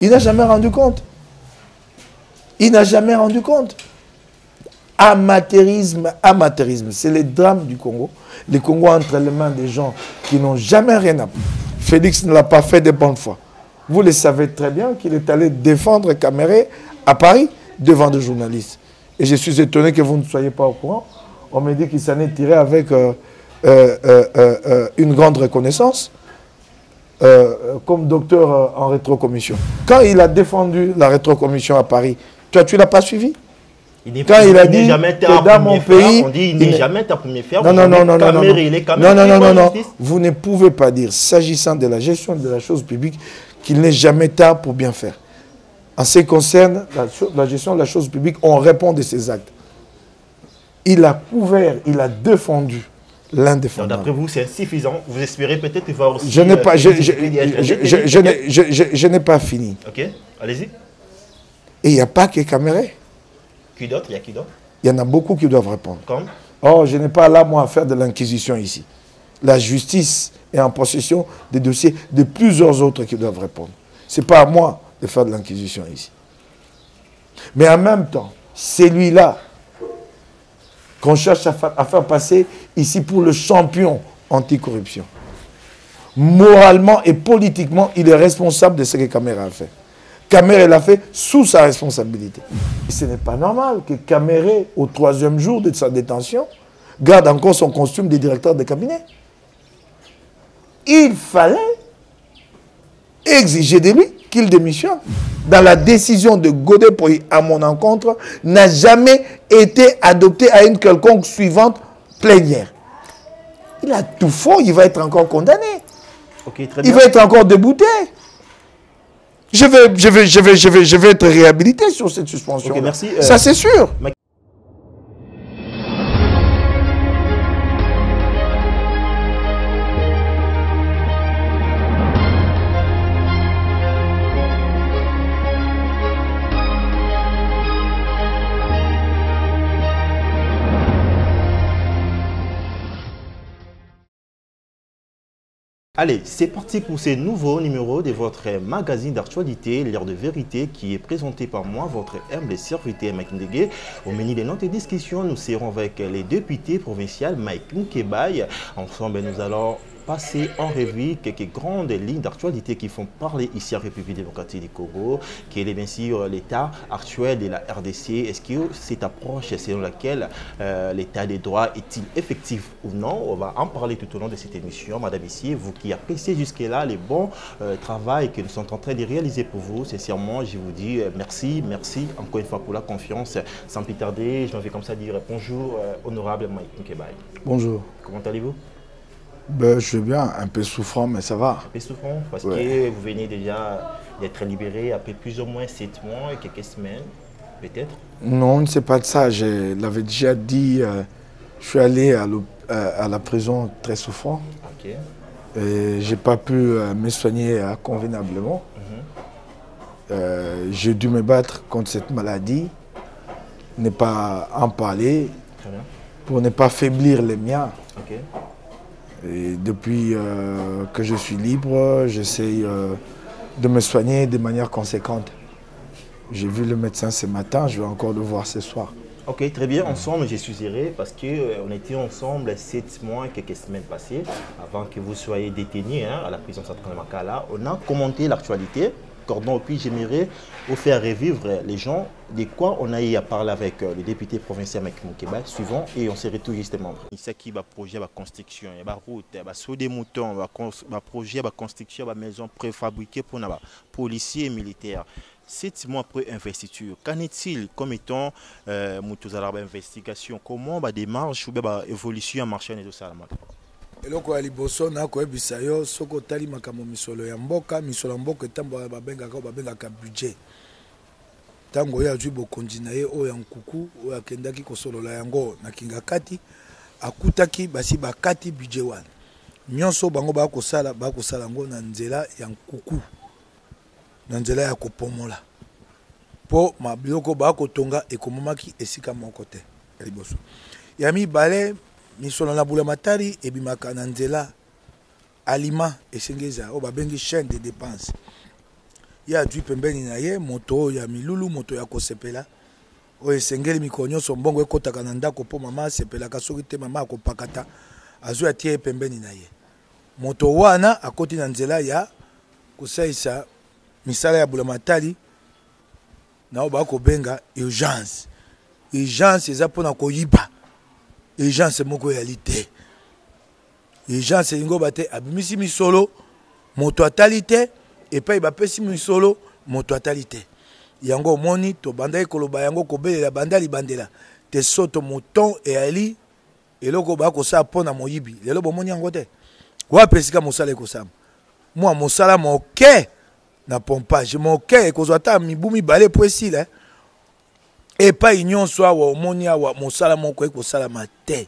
Il n'a jamais rendu compte. Il n'a jamais rendu compte. Amateurisme, amateurisme. C'est le drame du Congo. Le Congo entre les mains des gens qui n'ont jamais rien appris. Félix ne l'a pas fait de bonne foi. Vous le savez très bien qu'il est allé défendre Caméré à Paris devant des journalistes. Et je suis étonné que vous ne soyez pas au courant. On me dit qu'il s'en est tiré avec une grande reconnaissance comme docteur en rétrocommission. Quand il a défendu la rétrocommission à Paris, toi, tu ne l'as pas suivi? Quand il a dit que dans mon pays, on dit il n'est jamais ta première faire. Non, vous ne pouvez pas dire, s'agissant de la gestion de la chose publique, qu'il n'est jamais tard pour bien faire. En ce qui concerne la gestion de la chose publique, on répond de ses actes. Il a couvert, il a défendu l'indéfendable. D'après vous, c'est insuffisant. Vous espérez peut-être voir aussi... Je n'ai pas fini. Ok, allez-y. Et il n'y a pas que Caméré. Qui d'autre? Il y a qui d'autre? Il y en a beaucoup qui doivent répondre. Comme? Oh, je n'ai pas là, moi, à faire de l'inquisition ici. La justice est en possession des dossiers de plusieurs autres qui doivent répondre. Ce n'est pas à moi de faire de l'inquisition ici. Mais en même temps, celui-là qu'on cherche à faire passer ici pour le champion anticorruption, moralement et politiquement, il est responsable de ce que Caméré a fait. Caméré l'a fait sous sa responsabilité. Et ce n'est pas normal que Caméré, au 3e jour de sa détention, garde encore son costume de directeur de cabinet. Il fallait exiger de lui qu'il démissionne. Dans la décision de Godé à mon encontre, n'a jamais été adoptée à une quelconque suivante plénière. Il a tout faux, il va être encore condamné. Okay, très bien. Il va être encore débouté. Je vais être réhabilité sur cette suspension. Okay, merci. Ça, c'est sûr. Allez, c'est parti pour ce nouveau numéro de votre magazine d'actualité, L'heure de vérité, qui est présenté par moi, votre humble serviteur Mike Ndege. Au menu de notre discussion, nous serons avec les députés provinciaux Mike Moukebaye. Ensemble, nous allons passer en revue quelques grandes lignes d'actualité qui font parler ici en République démocratique du Congo. Quel est bien sûr l'état actuel de la RDC? Est-ce que cette approche selon laquelle l'état des droits est-il effectif ou non? On va en parler tout au long de cette émission. Madame ici, vous qui appréciez jusque-là les bons travail que nous sommes en train de réaliser pour vous, sincèrement, je vous dis merci encore une fois pour la confiance. Sans plus tarder, je m'en vais comme ça dire bonjour, honorable Mike Moukebaye. Bonjour. Comment allez-vous? Ben, je vais bien, un peu souffrant, mais ça va. Un peu souffrant, parce que vous venez déjà d'être libéré après plus ou moins 7 mois et quelques semaines, peut-être? Non, ce n'est pas de ça. Je l'avais déjà dit, je suis allé à la prison très souffrant. Ok. Je n'ai pas pu me soigner convenablement. J'ai dû me battre contre cette maladie, ne pas en parler, pour ne pas faiblir les miens. Okay. Et depuis que je suis libre, j'essaie de me soigner de manière conséquente. J'ai vu le médecin ce matin, je vais encore le voir ce soir. Ok, très bien. Ensemble, je suis heureux parce qu'on était ensemble 7 mois, quelques semaines passées, avant que vous soyez détenu à la prison centrale de Makala. On a commenté l'actualité. Cordon, puis j'aimerais vous faire revivre les gens de quoi on a eu à parler avec le député provincial Mike Moukebaye suivant et on se retrouve justement. C'est qui va projet de construction, il y a route, il y a des moutons, il y a projet de construction, il y a maison préfabriquée pour les policiers et militaires. 7 mois après investiture, qu'en est-il comme étant investigation? Comment la démarche ou l'évolution a marché dans ça? eloko ya liboso na koyebisa yo soko tali makambo misolo ya mboka etambola babengaka budget ntango oyo azwi bokonzi na ye oyo ya nkuku oyo akendaki kosolola yango na Kingakati akutaki basi bakati budget wana nyonso bango bakosala yango na nzela ya nkuku na nzela ya kopomola po mabiloko bakotonga ekomomaki esika moko te ya liboso ya mibale misolo na Bulamatari ebimaka na nzela aliment esengeza o babengi chaîne de dépenses ya adui pembeni na ye moto ya milulu moto ya kosepela oyo esengeli mikolo nyonso mbongo ekotaka na ndako mpo mama asepelaka soki te mama akopakata azwi atie ye pembeni na ye moto wana akoti na nzela ya kosalisa misala ya bulamatali nao bakobenga urgence urgence eza mpona koyiba urgence moko eyali te urgence elingo bate abimisi misolo moto atali te epai bapesi misolo moto atali te yango omoni tobandaki koloba yango kobelela banda libandela te soto moton eyali eloko bakosala mpona moyibi lelo bomoni yango te wapi esika mosala ekosama mwa mosala moke na pompage moke ekozwa ata mibu mibale po esila epai nyonso awa omoni awa mosala moko ekosalama te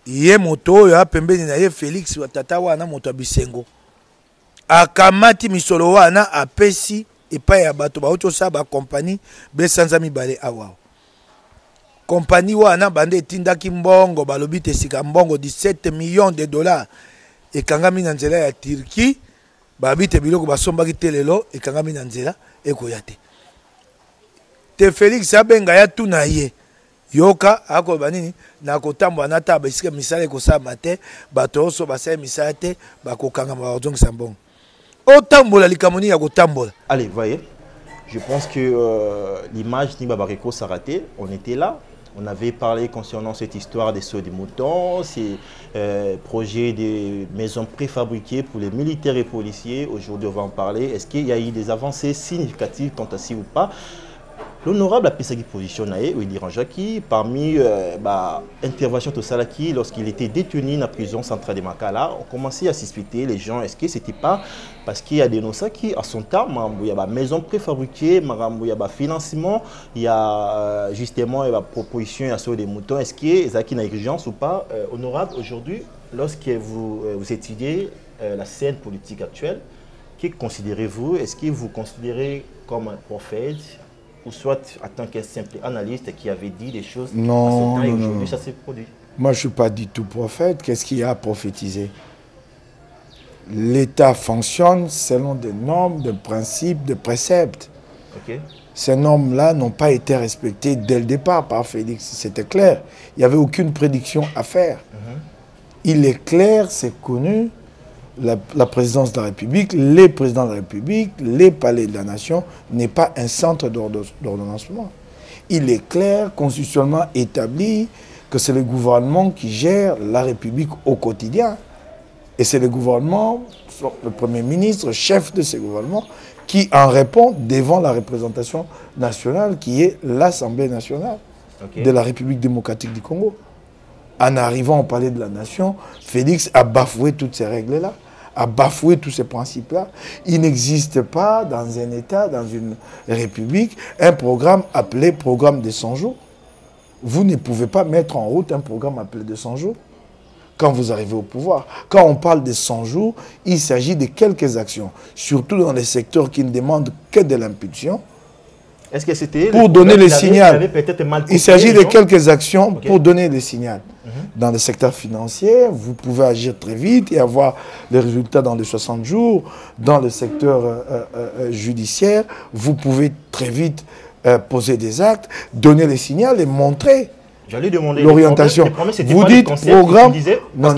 ye moto oyo apembeni na ye Félix watata wana moto ya bisengo akamati misolo wana apesi epai ya bato bauti osala bakompani besanza mibale awa kompani wana bande etindaki mbongo balobi te sika mbongo 17 millions de dollars ekangami na nzela ya Turquie babi te biloko basombaki te lelo ekangami na nzela ekoya te te Félix abenga ya tuna ye yoka akoba nini na kotambola na taba esika misala ekosala te bato oso basala misala te bakokanga bazongisa mbongo otambola likamoni ya kotambola. Allez, voyez, je pense que l'image ni Babareko s'est ratée. On était là. On avait parlé concernant cette histoire des sauts des moutons, ces projets de maisons préfabriquées pour les militaires et policiers. Aujourd'hui, on va en parler. Est-ce qu'il y a eu des avancées significatives, tant ainsi ou pas? L'honorable a pris sa position, Willy Ranjaki, parmi intervention de Salaki, lorsqu'il était détenu dans la prison centrale de Makala, on commençait à suspecter les gens. Est-ce que ce n'était pas parce qu'il y a des noms qui, à son temps, il y a des maisons préfabriquées, il y a des financements, il y a justement une proposition à sauver des moutons. Est-ce qu'il y a une urgence ou pas? Honorable, aujourd'hui, lorsque vous étudiez la scène politique actuelle, que considérez-vous? Est-ce que vous considérez comme un prophète? Ou soit en tant qu'un simple analyste qui avait dit des choses non, à ce temps et non, aujourd'hui non. ça s'est produit. Moi je ne suis pas du tout prophète. Qu'est-ce qu'il y a à prophétiser? L'État fonctionne selon des normes, des principes, des préceptes. Okay. Ces normes-là n'ont pas été respectées dès le départ par Félix. C'était clair. Il n'y avait aucune prédiction à faire. Il est clair, c'est connu. La présidence de la République, les présidents de la République, les palais de la nation n'est pas un centre d'ordonnancement. Il est clair, constitutionnellement établi, que c'est le gouvernement qui gère la République au quotidien. Et c'est le gouvernement, le Premier ministre, chef de ce gouvernement, qui en répond devant la représentation nationale, qui est l'Assemblée nationale de la République démocratique du Congo. En arrivant au palais de la nation, Félix a bafoué toutes ces règles-là, a bafoué tous ces principes-là. Il n'existe pas dans un État, dans une République, un programme appelé programme de 100 jours. Vous ne pouvez pas mettre en route un programme appelé de 100 jours quand vous arrivez au pouvoir. Quand on parle de 100 jours, il s'agit de quelques actions, surtout dans les secteurs qui ne demandent que de l'impulsion. Est-ce que c'était pour donner le signal? Il s'agit de quelques actions pour donner le signal. Dans le secteur financier, vous pouvez agir très vite et avoir les résultats dans les 60 jours. Dans le secteur judiciaire, vous pouvez très vite poser des actes, donner le signal et montrer l'orientation. Vous dites programme... Non,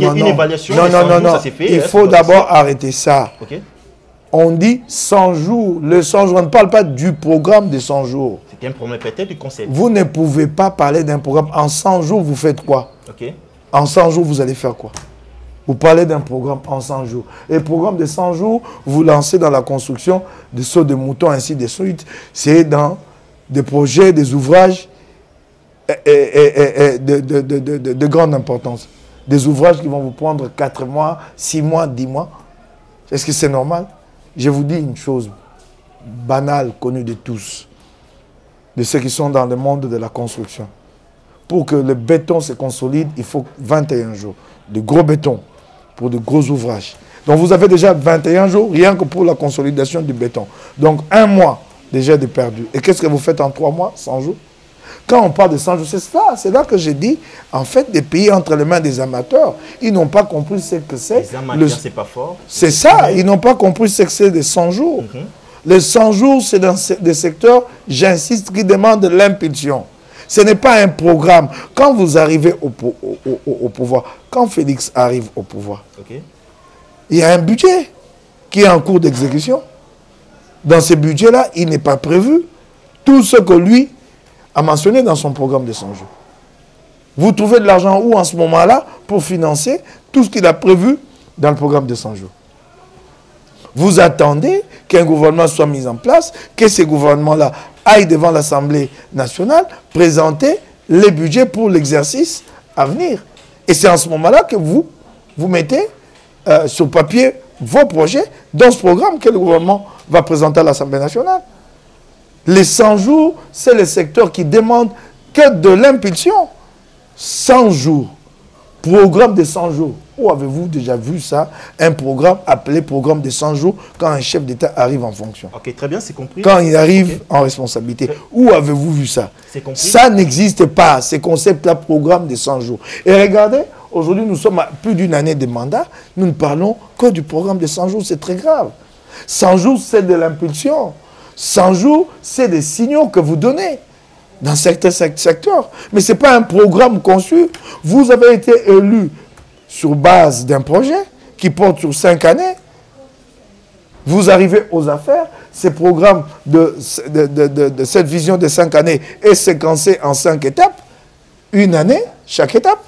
il faut d'abord arrêter ça. On dit 100 jours. Le 100 jours, on ne parle pas du programme de 100 jours. C'est un problème peut-être du concept. Vous ne pouvez pas parler d'un programme. En 100 jours, vous faites quoi? En 100 jours, vous allez faire quoi? Vous parlez d'un programme en 100 jours. Et le programme de 100 jours, vous lancez dans la construction de sauts de moutons, ainsi de suite. C'est dans des projets, des ouvrages de grande importance. Des ouvrages qui vont vous prendre 4 mois, 6 mois, 10 mois. Est-ce que c'est normal? Je vous dis une chose banale, connue de tous, de ceux qui sont dans le monde de la construction. Pour que le béton se consolide, il faut 21 jours. De gros béton pour de gros ouvrages. Donc vous avez déjà 21 jours rien que pour la consolidation du béton. Donc 1 mois déjà de perdu. Et qu'est-ce que vous faites en 3 mois, 100 jours? Quand on parle de 100 jours, c'est là que j'ai dit, en fait, des pays entre les mains des amateurs, ils n'ont pas compris ce que c'est. Les amateurs, c'est pas fort. C'est ça, ils n'ont pas compris ce que c'est des 100 jours. Les 100 jours, c'est dans des secteurs, j'insiste, qui demandent de l'impulsion. Ce n'est pas un programme. Quand vous arrivez au pouvoir, quand Félix arrive au pouvoir, il y a un budget qui est en cours d'exécution. Dans ce budget-là, il n'est pas prévu tout ce que lui a mentionné dans son programme de 100 jours. Vous trouvez de l'argent où en ce moment-là pour financer tout ce qu'il a prévu dans le programme de 100 jours? Vous attendez qu'un gouvernement soit mis en place, que ce gouvernement-là aille devant l'Assemblée nationale présenter les budgets pour l'exercice à venir. Et c'est en ce moment-là que vous mettez sur papier vos projets dans ce programme que le gouvernement va présenter à l'Assemblée nationale. Les 100 jours, c'est le secteur qui demande que de l'impulsion. 100 jours, programme de 100 jours. Où avez-vous déjà vu ça? Un programme appelé programme de 100 jours quand un chef d'État arrive en fonction. Ok, très bien, c'est compris. Quand il arrive en responsabilité. Où avez-vous vu ça? Ça n'existe pas, ces concepts-là, programme de 100 jours. Et regardez, aujourd'hui, nous sommes à plus d'une année de mandat. Nous ne parlons que du programme de 100 jours. C'est très grave. 100 jours, c'est de l'impulsion. 100 jours, c'est des signaux que vous donnez dans certains secteurs. Mais ce n'est pas un programme conçu. Vous avez été élu sur base d'un projet qui porte sur 5 années. Vous arrivez aux affaires. Ce programme de cette vision de 5 années est séquencé en 5 étapes. Une année, chaque étape.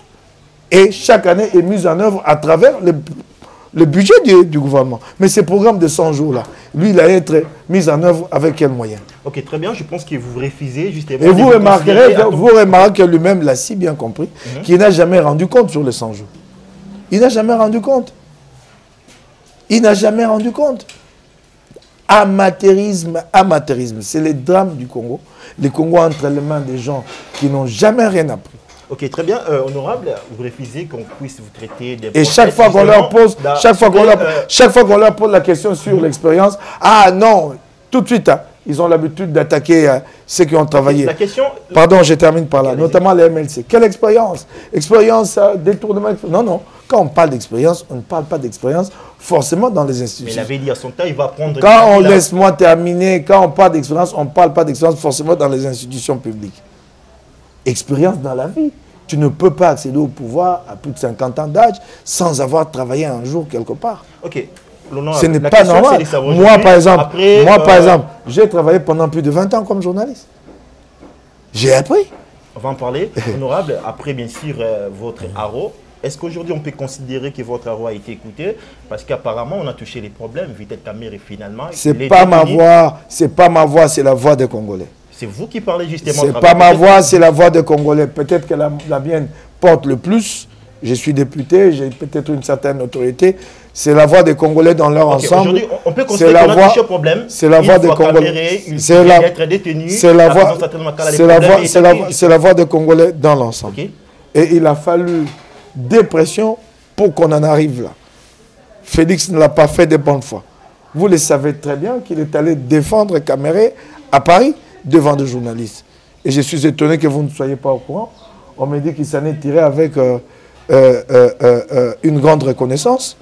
Et chaque année est mise en œuvre à travers le budget du gouvernement. Mais ce programme de 100 jours-là, lui, il a été mis en œuvre avec quels moyens? Ok, très bien. Je pense que vous refusez justement... Et vous remarquerez que lui-même l'a si bien compris qu'il n'a jamais rendu compte sur les 100 jours. Il n'a jamais rendu compte. Il n'a jamais rendu compte. Amateurisme, amateurisme. C'est le drame du Congo. Le Congo entre les mains des gens qui n'ont jamais rien appris. Ok, très bien. Honorable, vous refusez qu'on puisse vous traiter des... Et chaque fois qu'on leur pose, chaque fois qu'on leur pose la question sur l'expérience, ah non, tout de suite, hein, ils ont l'habitude d'attaquer ceux qui ont travaillé. La question... Pardon, je termine par là, notamment les MLC. Quelle expérience? Expérience, détournement. Non, non. Quand on parle d'expérience, on ne parle pas d'expérience forcément dans les institutions. Mais il avait dit à son temps, il va prendre... Quand on laisse-moi terminer, quand on parle d'expérience, on ne parle pas d'expérience forcément dans les institutions publiques. Expérience dans la vie. Tu ne peux pas accéder au pouvoir à plus de 50 ans d'âge sans avoir travaillé un jour quelque part. Ok. Ce n'est pas normal. Moi, par exemple, j'ai travaillé pendant plus de 20 ans comme journaliste. J'ai appris. On va en parler. Honorable, après, bien sûr, votre haro. Est-ce qu'aujourd'hui, on peut considérer que votre haro a été écouté? Parce qu'apparemment, on a touché les problèmes. Vitel Kamerhe, finalement... C'est pas ma voix, c'est pas ma voix, c'est la voix des Congolais. C'est vous qui parlez justement. C'est pas ma voix, c'est la voix des Congolais. Peut-être que la mienne porte le plus. Je suis député, j'ai peut-être une certaine autorité. C'est la voix des Congolais dans leur ensemble. Aujourd'hui, on peut constater qu'on a touché au problème. C'est la voix des Congolais. C'est la voix des Congolais dans l'ensemble. Et il a fallu des pressions pour qu'on en arrive là. Félix ne l'a pas fait de bonne foi. Vous le savez très bien qu'il est allé défendre Kamerhe à Paris devant des journalistes. Et je suis étonné que vous ne soyez pas au courant. On me dit qu'il s'en est tiré avec une grande reconnaissance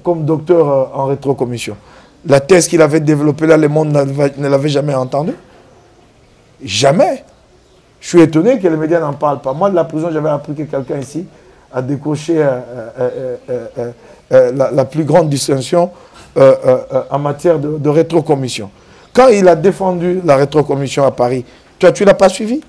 comme docteur en rétrocommission. La thèse qu'il avait développée là, le monde ne l'avait jamais entendue. Jamais. Je suis étonné que les médias n'en parlent pas. Moi, de la prison, j'avais appris que quelqu'un ici a décoché la plus grande distinction en matière de rétrocommission. Quand il a défendu la rétrocommission à Paris, toi, tu ne l'as pas suivi?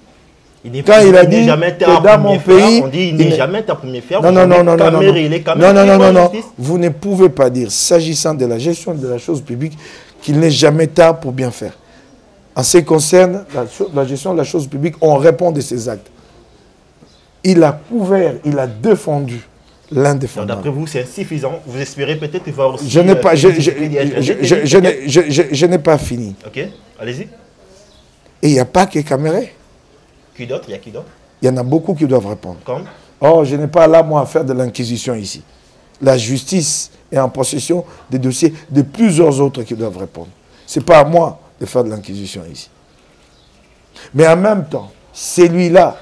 Quand il a dit que dans mon pays... On dit il n'est jamais ta première faire. Non. Vous ne pouvez pas dire, s'agissant de la gestion de la chose publique, qu'il n'est jamais tard pour bien faire. En ce qui concerne la gestion de la chose publique, on répond de ses actes. Il a couvert, il a défendu l'indéfendable. D'après vous, c'est insuffisant. Vous espérez peut-être voir aussi... Je n'ai pas fini. Ok, allez-y. Et il n'y a pas que Kamerhe. Qui d'autre? Il y a qui d'autre? Il y en a beaucoup qui doivent répondre. Comme? Oh, je n'ai pas là, moi, à faire de l'inquisition ici. La justice est en possession des dossiers de plusieurs autres qui doivent répondre. Ce n'est pas à moi de faire de l'inquisition ici. Mais en même temps, celui-là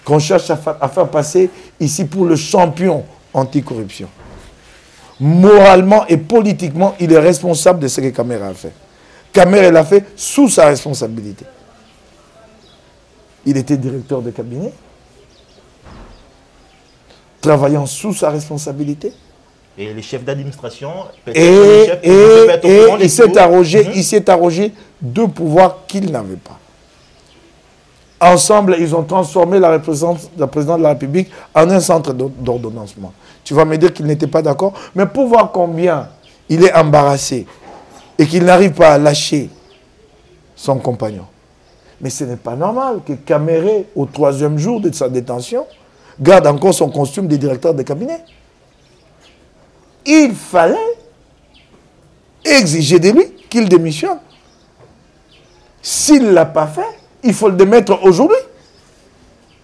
qu'on cherche à faire passer ici pour le champion anticorruption. Moralement et politiquement, il est responsable de ce que Kamere a fait. Kamere l'a fait sous sa responsabilité. Il était directeur de cabinet, travaillant sous sa responsabilité. Et les chefs d'administration, et il s'est arrogé deux pouvoirs qu'il n'avait pas. Ensemble, ils ont transformé la présidente de la République en un centre d'ordonnancement. Tu vas me dire qu'il n'était pas d'accord, mais pour voir combien il est embarrassé et qu'il n'arrive pas à lâcher son compagnon. Mais ce n'est pas normal que Kamere, au 3e jour de sa détention, garde encore son costume de directeur de cabinet. Il fallait exiger de lui qu'il démissionne. S'il ne l'a pas fait, il faut le démettre aujourd'hui.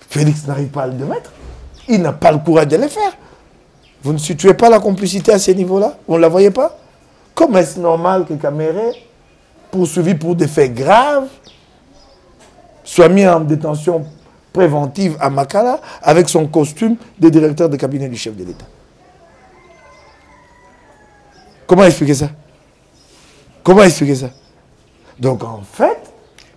Félix n'arrive pas à le démettre. Il n'a pas le courage de le faire. Vous ne situez pas la complicité à ce niveau-là? Vous ne la voyez pas? Comment est-ce normal que Kamere, poursuivi pour des faits graves, soit mis en détention préventive à Makala avec son costume de directeur de cabinet du chef de l'État? Comment expliquer ça? Comment expliquer ça? Donc en fait,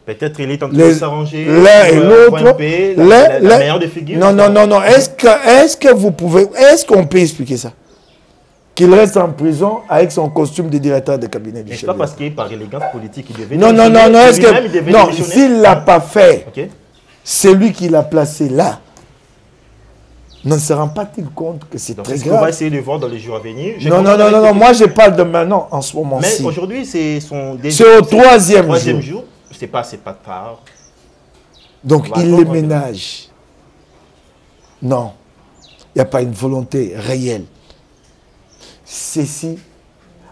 peut-être il est en train de s'arranger l'un et l'autre, la meilleure des figures. Non. Est-ce qu'on peut expliquer ça? Qu'il reste en prison avec son costume de directeur de cabinet du chef. C'est pas parce qu'il par élégance politique il devait. Non, s'il ne l'a pas fait, c'est lui qui l'a placé là. Ne se rend pas-t-il compte que c'est très grave? On va essayer de voir dans les jours à venir. Non, moi je parle de maintenant, en ce moment-ci. Mais aujourd'hui, c'est au 3e jour. C'est pas tard. Donc il les ménage. Non, il n'y a pas une volonté réelle. Ceci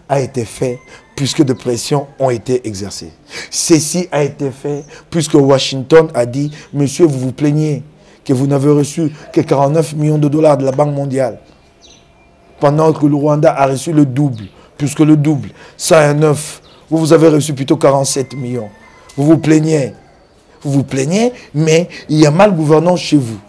a été fait puisque des pressions ont été exercées. Ceci a été fait puisque Washington a dit, monsieur, vous vous plaignez que vous n'avez reçu que 49 millions de dollars de la Banque mondiale, pendant que le Rwanda a reçu le double, puisque le double, 109, vous avez reçu plutôt 47 millions. Vous vous plaignez, mais il y a mal gouvernance chez vous.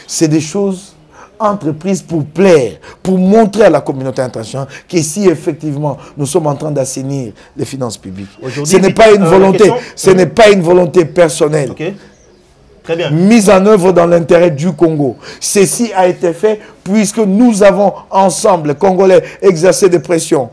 C'est des choses entreprises pour plaire, pour montrer à la communauté internationale qu'ici, effectivement, nous sommes en train d'assainir les finances publiques. Ce n'est pas une volonté, ce n'est pas une volonté personnelle. Okay. Très bien. Mise en œuvre dans l'intérêt du Congo. Ceci a été fait puisque nous avons ensemble, les Congolais, exercé des pressions.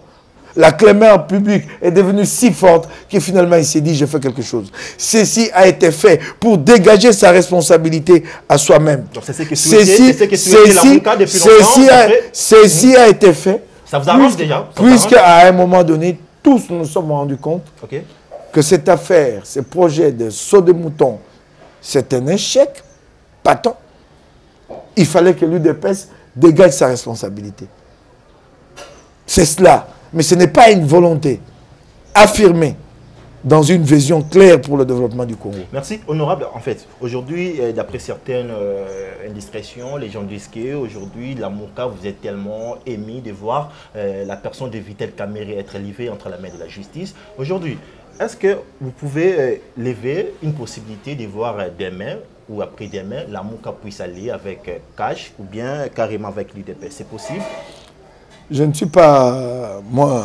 La clameur publique est devenue si forte que finalement il s'est dit, je fais quelque chose. Ceci a été fait pour dégager sa responsabilité à soi-même. Ceci a été fait. Ça vous arrange déjà? Puisqu'à un moment donné, tous nous sommes rendus compte que cette affaire, ce projet de saut de mouton, c'est un échec patent. Il fallait que l'UDPS dégage sa responsabilité. C'est cela. Mais ce n'est pas une volonté affirmée dans une vision claire pour le développement du Congo. Merci. Honorable, en fait, aujourd'hui, d'après certaines indiscrétions, les gens disent qu'aujourd'hui, la Mouka, vous êtes tellement émis de voir la personne de Vital Kamere être livrée entre la main de la justice. Aujourd'hui, est-ce que vous pouvez lever une possibilité de voir demain ou après-demain, la Mouka puisse aller avec Cash ou bien carrément avec l'UDPS? C'est possible? Je ne suis pas, moi,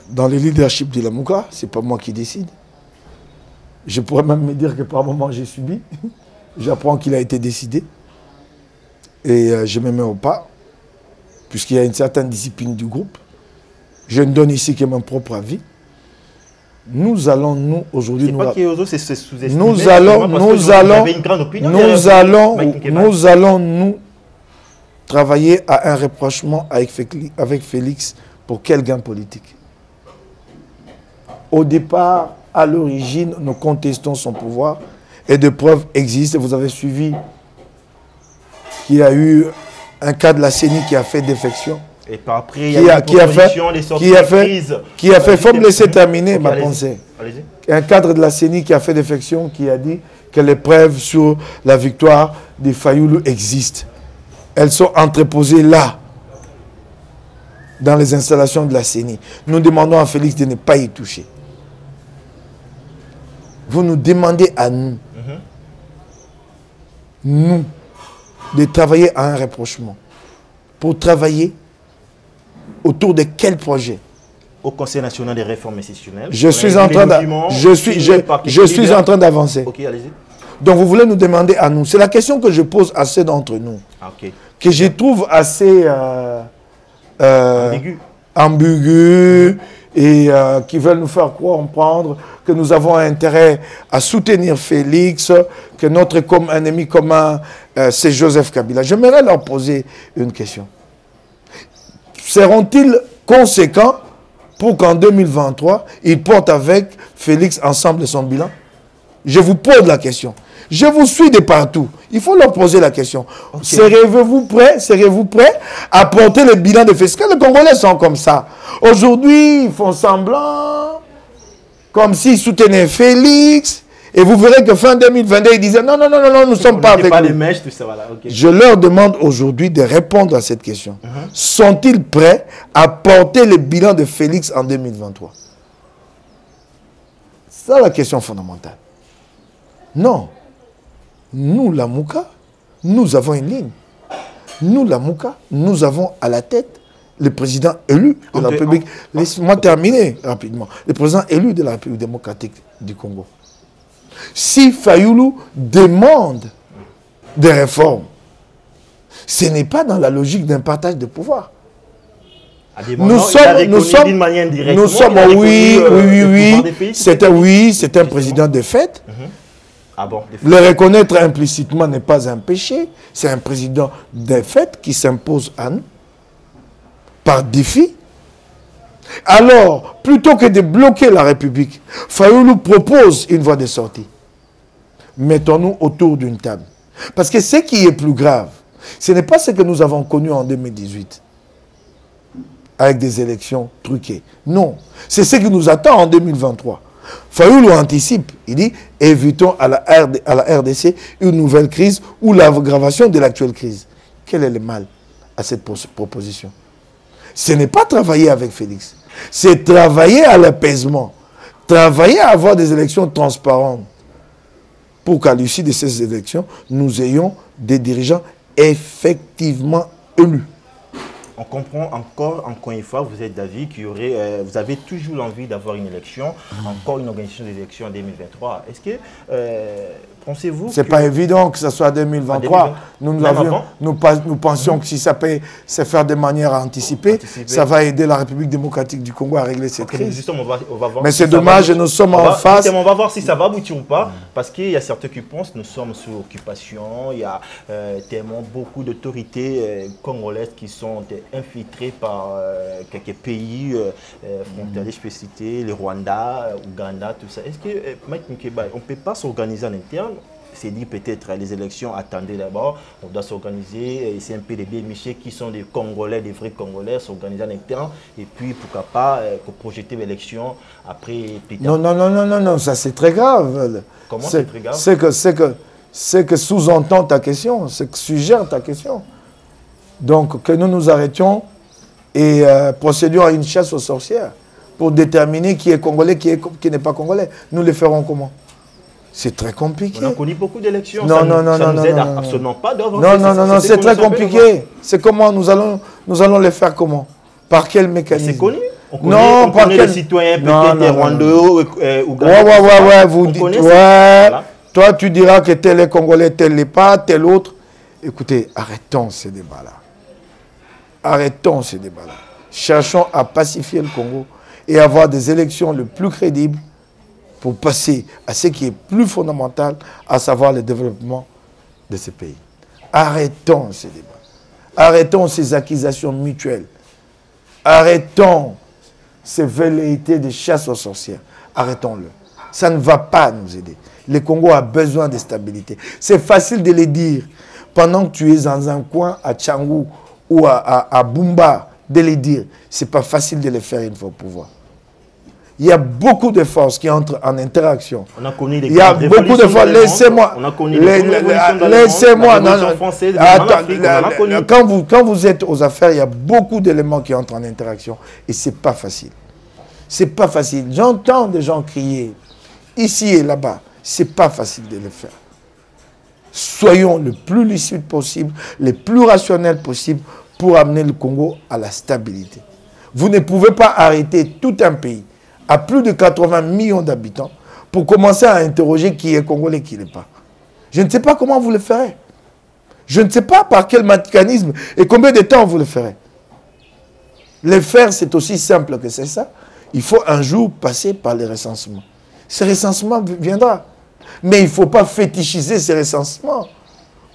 dans le leadership de la Mouka, ce n'est pas moi qui décide. Je pourrais même me dire que par moment j'ai subi. J'apprends qu'il a été décidé. Et je me mets au pas, puisqu'il y a une certaine discipline du groupe. Je ne donne ici que mon propre avis. Nous allons, nous, aujourd'hui... Nous allons, travailler à un rapprochement avec Félix pour quel gain politique? Au départ, à l'origine, nous contestons son pouvoir et de preuves existent. Vous avez suivi qu'il y a eu un cas de la CENI qui a fait défection. Et par après, il y a il faut me laisser terminer ma pensée. Un cadre de la CENI qui a fait défection, qui a dit que les preuves sur la victoire de Fayoulou existent. Elles sont entreposées là, dans les installations de la CENI. Nous demandons à Félix de ne pas y toucher. vous nous demandez à nous, nous, de travailler à un rapprochement. Pour travailler autour de quel projet? Au Conseil national des réformes institutionnelles. Je suis en train d'avancer. Ok, allez-y. Donc vous voulez nous demander à nous. C'est la question que je pose à ceux d'entre nous. Que je trouve assez ambigu et qui veulent nous faire comprendre que nous avons intérêt à soutenir Félix, que notre ennemi commun, c'est Joseph Kabila. J'aimerais leur poser une question. Seront-ils conséquents pour qu'en 2023, ils portent avec Félix ensemble son bilan? Je vous pose la question. Je vous suis de partout. Il faut leur poser la question. Serez-vous prêts à porter le bilan de Félix? Les Congolais sont comme ça. Aujourd'hui, ils font semblant, comme s'ils soutenaient Félix. Et vous verrez que fin 2022, ils disaient non, nous ne sommes pas avec lui. Je leur demande aujourd'hui de répondre à cette question. Sont-ils prêts à porter le bilan de Félix en 2023? C'est la question fondamentale. Non. Nous, la Mouka, nous avons une ligne. Nous, la Mouka, nous avons à la tête le président élu de la République. Laisse-moi terminer rapidement. Le président élu de la République démocratique du Congo. Si Fayoulou demande des réformes, ce n'est pas dans la logique d'un partage de pouvoir. Nous sommes, oui, c'est un président de fait. Le reconnaître implicitement n'est pas un péché. C'est un président de fait qui s'impose à nous par défi. Alors, plutôt que de bloquer la République, Fayoulou propose une voie de sortie. Mettons-nous autour d'une table. Parce que ce qui est plus grave, ce n'est pas ce que nous avons connu en 2018, avec des élections truquées. Non, c'est ce qui nous attend en 2023. Fayoulou anticipe, il dit, évitons à la RDC une nouvelle crise ou l'aggravation de l'actuelle crise. Quel est le mal à cette proposition? Ce n'est pas travailler avec Félix. C'est travailler à l'apaisement. Travailler à avoir des élections transparentes. Pour qu'à l'issue de ces élections, nous ayons des dirigeants effectivement élus. On comprend encore une fois, vous êtes d'avis qu'il y aurait, vous avez toujours l'envie d'avoir une élection, encore une organisation d'élection en 2023. Est-ce que, pensez-vous c'est pas évident que ce soit 2023. Nous pensions que si ça peut se faire de manière anticipée, ça va aider la République démocratique du Congo à régler cette crise. Justement, on va voir. Mais c'est dommage, nous sommes en face. On va voir si ça va aboutir ou pas, parce qu'il y a certains qui pensent que nous sommes sous occupation, il y a tellement beaucoup d'autorités congolaises qui sont infiltrées par quelques pays frontaliers, je peux citer, le Rwanda, Ouganda, tout ça. Est-ce que, Mike Mukeba, on ne peut pas s'organiser en interne? C'est dit peut-être les élections, attendez d'abord, on doit s'organiser, c'est un peu les Michel qui sont des Congolais, des vrais Congolais, s'organiser en interne, et puis pourquoi pas projeter l'élection après plus tard. Non, ça c'est très grave. Comment c'est très grave? C'est que sous-entend ta question, c'est que suggère ta question. Donc que nous nous arrêtions et procédions à une chasse aux sorcières pour déterminer qui est Congolais, qui n'est pas Congolais. Nous le ferons comment? C'est très compliqué. On a connu beaucoup d'élections. Non, absolument pas d'avoir. Non, c'est très compliqué. C'est comment nous allons les faire comment? Par quel mécanisme? C'est connu. On connaît les citoyens, peut-être Rwandais, Ouganda. Vous dites, voilà. Toi, tu diras que tel est Congolais, tel n'est pas, tel autre. Écoutez, arrêtons ces débats-là. Arrêtons ces débats-là. Cherchons à pacifier le Congo et avoir des élections les plus crédibles pour passer à ce qui est plus fondamental, à savoir le développement de ce pays. Arrêtons ces débats. Arrêtons ces accusations mutuelles. Arrêtons ces velléités de chasse aux sorcières. Arrêtons-le. Ça ne va pas nous aider. Le Congo a besoin de stabilité. C'est facile de le dire pendant que tu es dans un coin à Tchangou ou à Bumba, de le dire. Ce n'est pas facile de le faire une fois au pouvoir. Il y a beaucoup de forces qui entrent en interaction. On a connu des Il y a beaucoup de forces. Laissez-moi. Laissez-moi. Quand vous êtes aux affaires, il y a beaucoup d'éléments qui entrent en interaction. Et ce n'est pas facile. Ce n'est pas facile. J'entends des gens crier. ici et là-bas, ce n'est pas facile de le faire. Soyons le plus lucides possible, les plus rationnels possible pour amener le Congo à la stabilité. Vous ne pouvez pas arrêter tout un pays à plus de 80 millions d'habitants pour commencer à interroger qui est congolais et qui n'est pas. Je ne sais pas comment vous le ferez. Je ne sais pas par quel mécanisme et combien de temps vous le ferez. Le faire, c'est aussi simple que c'est ça. Il faut un jour passer par les recensements. Ce recensement viendra. Mais il ne faut pas fétichiser ces recensements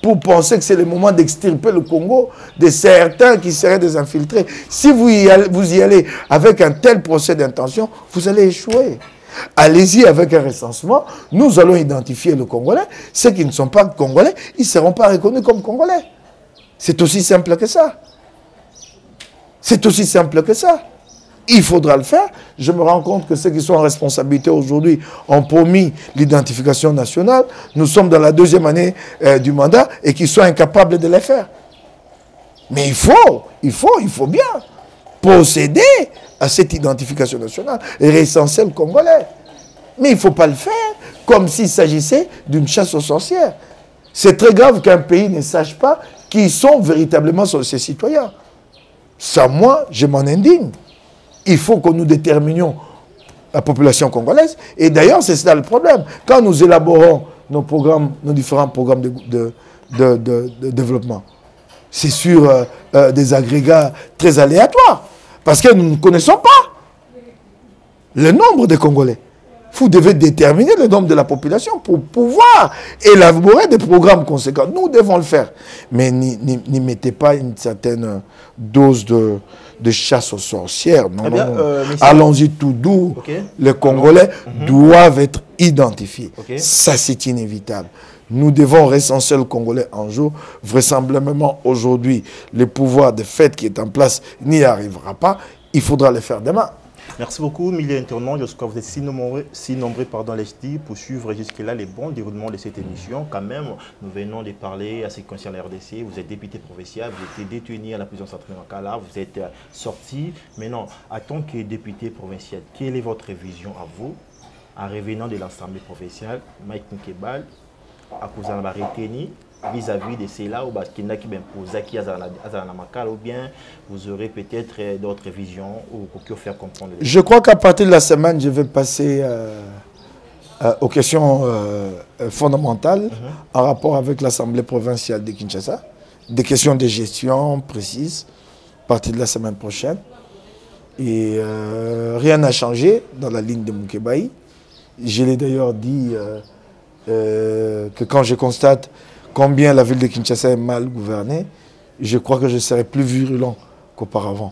pour penser que c'est le moment d'extirper le Congo de certains qui seraient des infiltrés. Si vous y allez avec un tel procès d'intention, vous allez échouer. Allez-y avec un recensement, nous allons identifier le Congolais. Ceux qui ne sont pas Congolais, ils ne seront pas reconnus comme Congolais. C'est aussi simple que ça. C'est aussi simple que ça. Il faudra le faire. Je me rends compte que ceux qui sont en responsabilité aujourd'hui ont promis l'identification nationale. Nous sommes dans la 2e année du mandat et qu'ils sont incapables de le faire. Mais il faut bien procéder à cette identification nationale et recenser le Congolais. Mais il ne faut pas le faire comme s'il s'agissait d'une chasse aux sorcières. C'est très grave qu'un pays ne sache pas qui sont véritablement ses citoyens. Ça, moi, je m'en indigne. Il faut que nous déterminions la population congolaise. Et d'ailleurs, c'est ça le problème. Quand nous élaborons nos programmes, nos différents programmes de développement, c'est sur des agrégats très aléatoires. Parce que nous ne connaissons pas le nombre de Congolais. Vous devez déterminer le nombre de la population pour pouvoir élaborer des programmes conséquents. Nous devons le faire. Mais n'y mettez pas une certaine dose de chasse aux sorcières. Non, non. Allons-y tout doux. Okay. Les Congolais doivent être identifiés. Okay. Ça, c'est inévitable. Nous devons recenser le Congolais un jour. Vraisemblablement, aujourd'hui, le pouvoir de fait qui est en place n'y arrivera pas. Il faudra le faire demain. Merci beaucoup, milliers d'internautes. Je crois que vous êtes si nombreux l'Esti pour suivre jusque-là les bons déroulements de cette émission. Quand même, nous venons de parler à ce qui concerne la RDC. Vous êtes député provincial, vous étiez détenu à la prison centrale de Makala, vous êtes sorti. Maintenant, en tant que député provincial, quelle est votre vision à vous, en revenant de l'Assemblée provinciale, Mike Nkebal, à cause de la retenue vis-à-vis de cela ou parce qu'il y a qui posent ou bien vous aurez peut-être d'autres visions ou que faire comprendre. Je crois qu'à partir de la semaine, je vais passer aux questions fondamentales en rapport avec l'Assemblée provinciale de Kinshasa, des questions de gestion précises à partir de la semaine prochaine. Et rien n'a changé dans la ligne de Mukebai. Je l'ai d'ailleurs dit que quand je constate combien la ville de Kinshasa est mal gouvernée, je crois que je serai plus virulent qu'auparavant.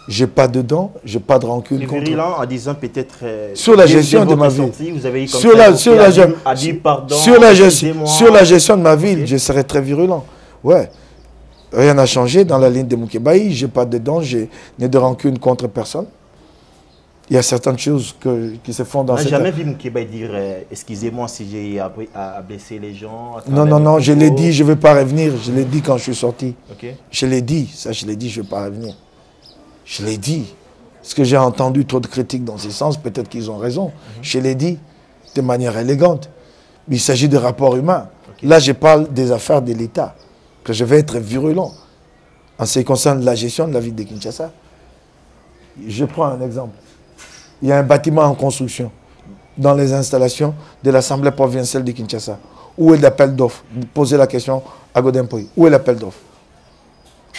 Je n'ai pas de dents, je n'ai pas de rancune. Virulent en disant peut-être... sur la gestion de ma ville. Vous avez sur la gestion de ma ville, je serai très virulent. Ouais. Rien n'a changé dans la ligne de Mukebai. Je n'ai pas de dents, je n'ai de rancune contre personne. Il y a certaines choses qui se font dans cette... Je n'ai jamais vu Mukebai dire « Excusez-moi si j'ai blessé les gens ». Non, non, non, je l'ai dit, je ne vais pas revenir. Je l'ai dit quand je suis sorti. Okay. Je l'ai dit, ça je l'ai dit, je ne vais pas revenir. Je l'ai dit. Parce que j'ai entendu trop de critiques dans ce sens, peut-être qu'ils ont raison. Je l'ai dit de manière élégante. Mais il s'agit de rapports humains. Okay. Là, je parle des affaires de l'État. Que je vais être virulent en ce qui concerne la gestion de la ville de Kinshasa. Je prends un exemple. Il y a un bâtiment en construction dans les installations de l'Assemblée provinciale de Kinshasa. Où est l'appel d'offres? Posez la question à Godempoy. Où est l'appel d'offres?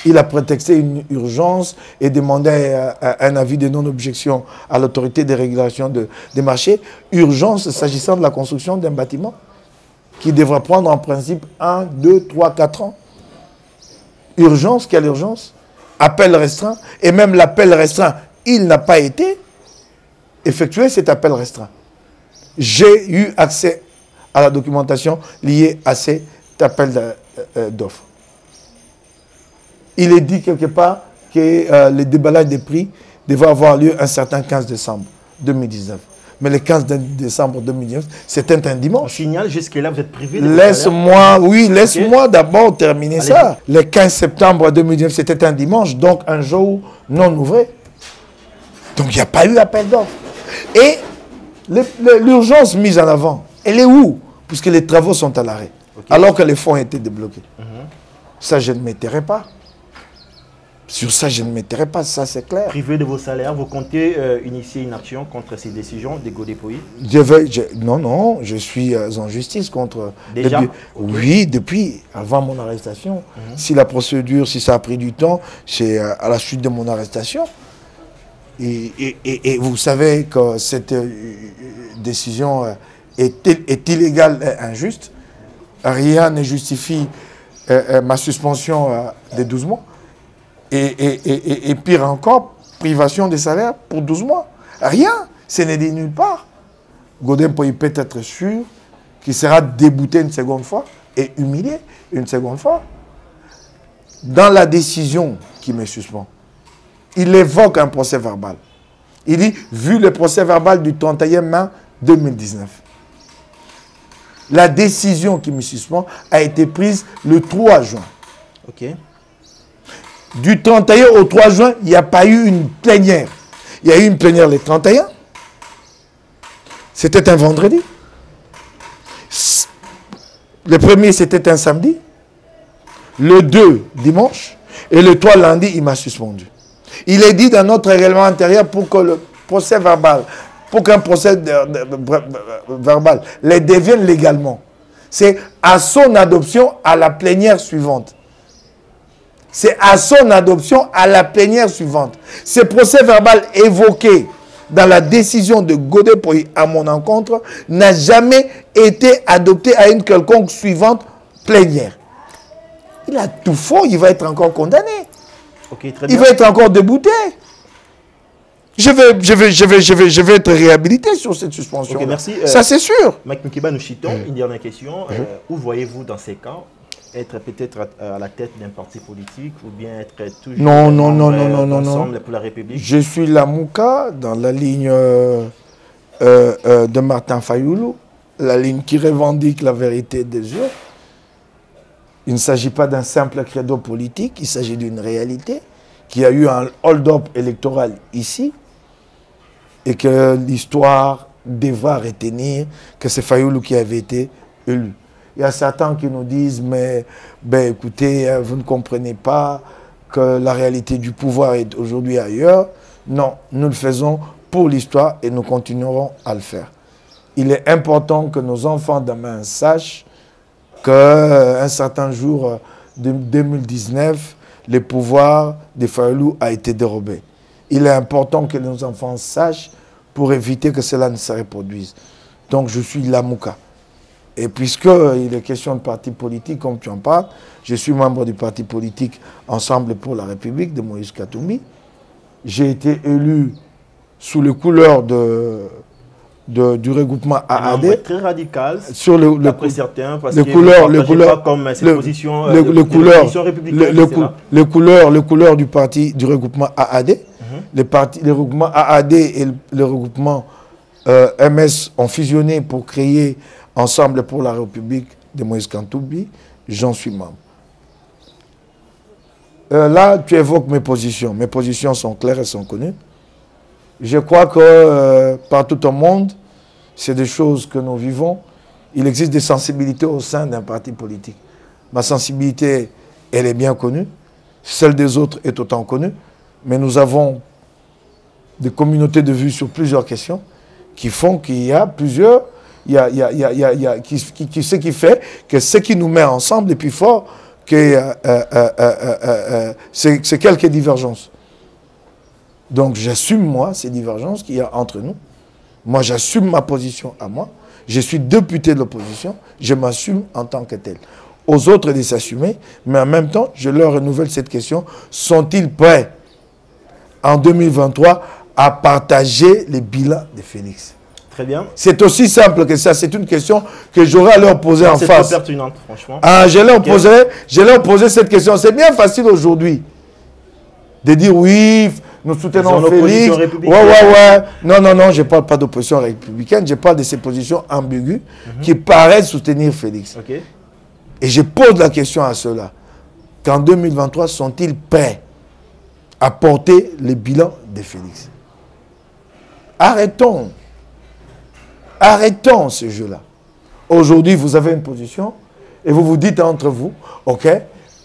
Il a prétexté une urgence et demandé un avis de non-objection à l'autorité de régulation des marchés. Urgence s'agissant de la construction d'un bâtiment qui devra prendre en principe 1, 2, 3, 4 ans. Urgence, quelle urgence? Appel restreint. Et même l'appel restreint, il n'a pas été effectuer cet appel restreint. J'ai eu accès à la documentation liée à cet appel d'offres. Il est dit quelque part que le déballage des prix devait avoir lieu un certain 15 décembre 2019. Mais le 15 décembre 2019, c'était un dimanche. On signale jusque-là, vous êtes privé de... Laisse-moi, oui, laisse-moi d'abord terminer ça. Le 15 septembre 2019, c'était un dimanche, donc un jour non ouvré. Donc il n'y a pas eu appel d'offres. Et L'urgence mise en avant, elle est où? Puisque les travaux sont à l'arrêt, alors que les fonds ont été débloqués. Ça, je ne m'étairai pas. Sur ça, je ne m'étairai pas, ça c'est clair. Privé de vos salaires, vous comptez initier une action contre ces décisions de Godépoï? Non, je suis en justice contre... Déjà? Oui, depuis, avant mon arrestation. Si la procédure, si ça a pris du temps, c'est à la suite de mon arrestation. Et vous savez que cette décision est illégale et injuste. Rien ne justifie ma suspension de 12 mois. Et pire encore, privation des salaires pour 12 mois. Rien, ce n'est dit nulle part. Godépoï peut être sûr qu'il sera débouté une seconde fois et humilié une seconde fois. Dans la décision qui me suspend, il évoque un procès verbal. Il dit, vu le procès verbal du 31 mai 2019, la décision qui me suspend a été prise le 3 juin. Ok. Du 31 au 3 juin, il n'y a pas eu une plénière. Il y a eu une plénière le 31. C'était un vendredi. Le premier, c'était un samedi. Le 2, dimanche. Et le 3, lundi, il m'a suspendu. Il est dit dans notre règlement intérieur pour que le procès verbal, pour qu'un procès verbal les devienne légalement, c'est à son adoption à la plénière suivante. C'est à son adoption à la plénière suivante. Ce procès verbal évoqué dans la décision de Godépoï à mon encontre n'a jamais été adopté à une quelconque suivante plénière. Il a tout faux, il va être encore condamné. Okay, très bien. Il va être encore débouté. Je vais être réhabilité sur cette suspension. Okay, merci. Ça, c'est sûr. Mike Mukiba, nous chitons. Une dernière question. Où voyez-vous dans ces cas être peut-être à la tête d'un parti politique ou bien être toujours ensemble pour la République? Je suis Lamouka dans la ligne de Martin Fayoulou, la ligne qui revendique la vérité des yeux. Il ne s'agit pas d'un simple credo politique, il s'agit d'une réalité, qu'il y a eu un hold-up électoral ici et que l'histoire devra retenir que c'est Fayoulou qui avait été élu. Il y a certains qui nous disent, mais ben, écoutez, vous ne comprenez pas que la réalité du pouvoir est aujourd'hui ailleurs. Non, nous le faisons pour l'histoire et nous continuerons à le faire. Il est important que nos enfants demain sachent qu'un certain jour de 2019, le pouvoir de Fayoulou a été dérobé. Il est important que nos enfants sachent pour éviter que cela ne se reproduise. Donc je suis Lamouka. Et puisqu'il est question de parti politique, comme tu en parles, je suis membre du parti politique Ensemble pour la République de Moïse Katumbi. J'ai été élu sous les couleurs du regroupement AAD. Très radical, sur d'après certains, parce les que couleurs, les couleurs du parti du regroupement AAD. Le regroupement AAD et le regroupement MS ont fusionné pour créer Ensemble pour la République de Moïse Katumbi. J'en suis membre. Là, tu évoques mes positions. Mes positions sont claires et sont connues. Je crois que partout au monde, c'est des choses que nous vivons. Il existe des sensibilités au sein d'un parti politique. Ma sensibilité, elle est bien connue. Celle des autres est autant connue. Mais nous avons des communautés de vues sur plusieurs questions qui font qu'il y a plusieurs... ce qui fait que ce qui nous met ensemble est plus fort que c'est quelques divergences. Donc j'assume moi ces divergences qu'il y a entre nous. Moi j'assume ma position à moi. Je suis député de l'opposition. Je m'assume en tant que tel. Aux autres de s'assumer, mais en même temps je leur renouvelle cette question. Sont-ils prêts en 2023 à partager les bilans de Félix? Très bien. C'est aussi simple que ça. C'est une question que j'aurais à leur poser en face. C'est pertinente, franchement. Ah, je leur poserai cette question. C'est bien facile aujourd'hui de dire oui, nous soutenons Félix. Ouais. Non, je ne parle pas d'opposition républicaine. Je parle de ces positions ambiguës qui paraissent soutenir Félix. Okay. Et je pose la question à ceux-là. Qu'en 2023, sont-ils prêts à porter le bilan de Félix? Arrêtons Arrêtons ce jeu-là. Aujourd'hui, vous avez une position et vous vous dites entre vous, ok,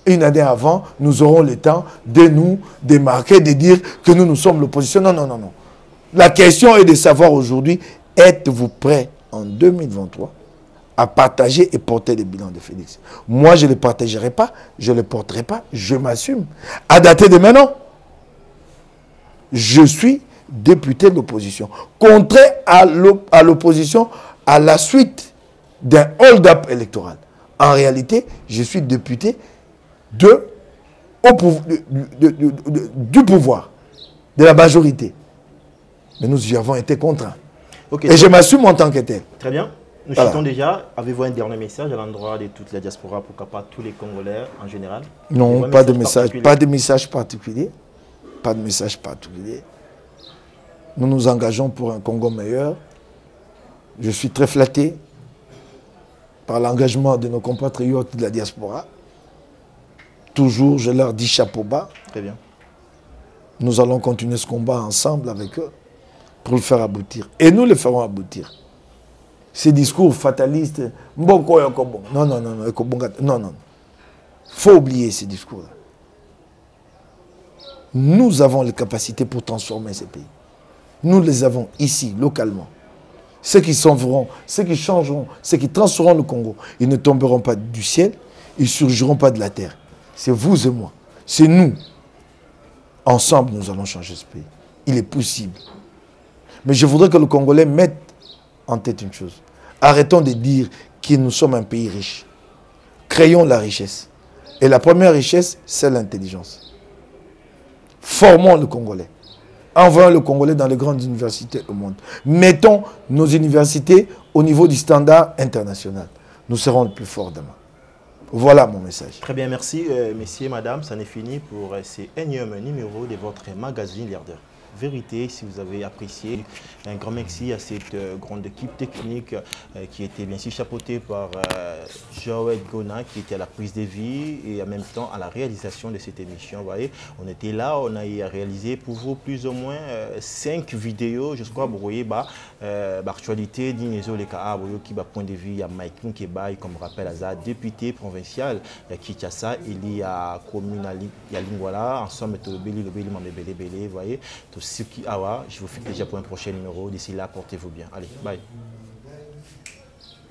une année avant, nous aurons le temps de nous démarquer, de dire que nous sommes l'opposition. Non, non, non, non. La question est de savoir aujourd'hui, êtes-vous prêt en 2023 à partager et porter le bilan de Félix? Moi, je ne le partagerai pas, je ne le porterai pas, je m'assume. À dater de maintenant, je suis député de l'opposition. Contraire à l'opposition à la suite d'un hold-up électoral. En réalité, je suis député du pouvoir, de la majorité. Mais nous y avons été contraints. Okay, et je m'assume en tant que tel. Très bien. Nous citons déjà. Avez-vous un dernier message à l'endroit de toute la diaspora, pourquoi pas tous les Congolais en général? Non, pas de message particulier. Pas de message particulier. Nous nous engageons pour un Congo meilleur. Je suis très flatté par l'engagement de nos compatriotes de la diaspora. Toujours, je leur dis chapeau bas. Très bien. Nous allons continuer ce combat ensemble avec eux pour le faire aboutir. Et nous le ferons aboutir. Ces discours fatalistes, non, non, non, non, non. Faut oublier ces discours-là. Nous avons les capacités pour transformer ces pays. Nous les avons ici, localement. Ceux qui s'enverront, ceux qui changeront, ceux qui transformeront le Congo, ils ne tomberont pas du ciel, ils ne surgiront pas de la terre. C'est vous et moi. C'est nous. Ensemble, nous allons changer ce pays. Il est possible. Mais je voudrais que le Congolais mette en tête une chose. Arrêtons de dire que nous sommes un pays riche. Créons la richesse. Et la première richesse, c'est l'intelligence. Formons le Congolais. Envoyons le Congolais dans les grandes universités au monde. Mettons nos universités au niveau du standard international. Nous serons le plus fort demain. Voilà mon message. Très bien, merci messieurs, madame. Ça n'est fini pour ces énième numéro de votre magazine Leader Vérité. Si vous avez apprécié, un grand merci à cette grande équipe technique qui était bien sûr chapeautée par Joël Gona qui était à la prise de vie et en même temps à la réalisation de cette émission. Vous voyez, on était là, on a réalisé pour vous plus ou moins 5 vidéos. Je crois que vous voyez l'actualité d'Inezo Leka qui va point de vue, il y a Mike Nkeba, comme rappelle Aza, député provincial qui Kinshasa, il y a commune il y a Lingwala, ensemble vous voyez. Ce qui, je vous fais déjà pour un prochain numéro. D'ici là, portez-vous bien. Allez, bye.